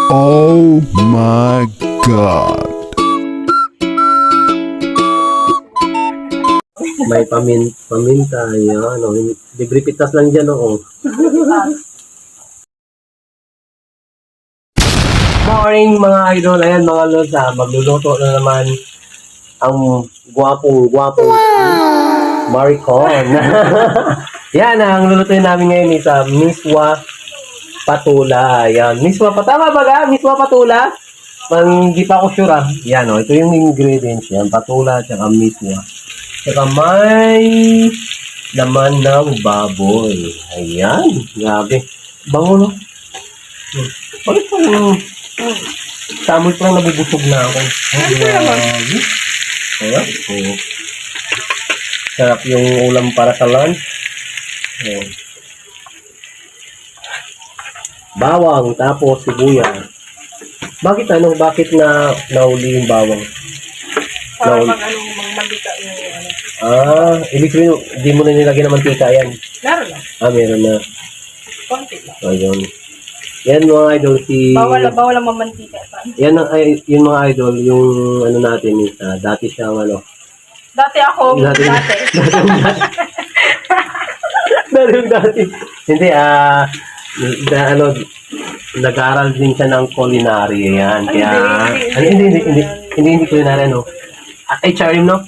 Oh my God. May paminta, yan. Oh. Libre pitas lang dyan, oo. Morning mga idol, ayan mga lods, magluluto na naman ang gwapong Maricon. Yan, ang lulutuin namin ngayon is miswa patula. Yan, miswa patama ba ga? Miswa patula? Hindi pa ako sure Yan, ito yung ingredients yan, patula at miswa. Saka may laman ng baboy. Ayan, grabe. Bango, no? Bakit parang samoy parang nabubusog na ako. Grabe. Ayan. Sarap yung ulam para sa lunch. Ayan. Bawang, tapos sibuyas. Bakit Bakit na nauli yung bawang? Para magmagika yung Ibig sabihin, hindi mo na nilagyan ng mantika yan. Meron lang. Meron na. Konti lang. Ayun. Yan mga idol, Bawal ang mamantika. Yan yung mga idol, yung ano natin, dati siyang Dati ako, dati. Dati. Hindi, nag-aaral din siya ng culinary, yan. Kaya, hindi culinary, HRM, no?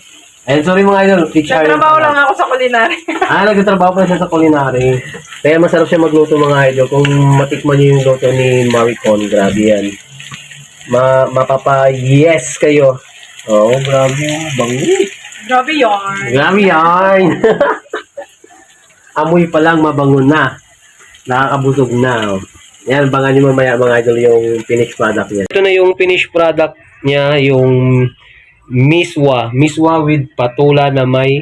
Ayun, sorry mga idol, HRM. Nagtrabaho lang ako sa culinary. Nagtatrabaho pa siya sa culinary. Kaya masarap siya magluto mga idol. Kung matikman niyo yung luto ni Maricon, grabe yan. Mapapa-yes kayo. Oo, grabe. Bango. Grabe yarn. Grabe yan. Amoy pa lang mabango na. Nakakabusog na. Yan, bangan niyo mamaya mga idol yung finished product niya. Ito na yung finished product niya, yung miswa with patula na may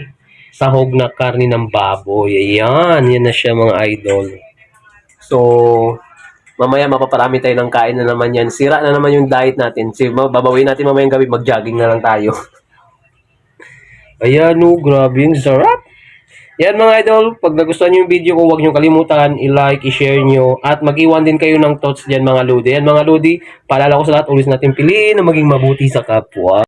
sahog na karne ng baboy. Ayan, yan na siya mga idol. So, mamaya mapaparami tayo ng kain na naman yan. Sira na naman yung diet natin. Babawin natin mamayang gabi, mag-jogging na lang tayo. Ayan, grabe yung sarap. Yan mga idol, pag nagustuhan nyo yung video ko, huwag nyo kalimutan, i-like, i-share nyo, at mag-iwan din kayo ng thoughts dyan mga lodi. Yan mga lodi, paalala ko sa lahat, always natin piliin na maging mabuti sa kapwa.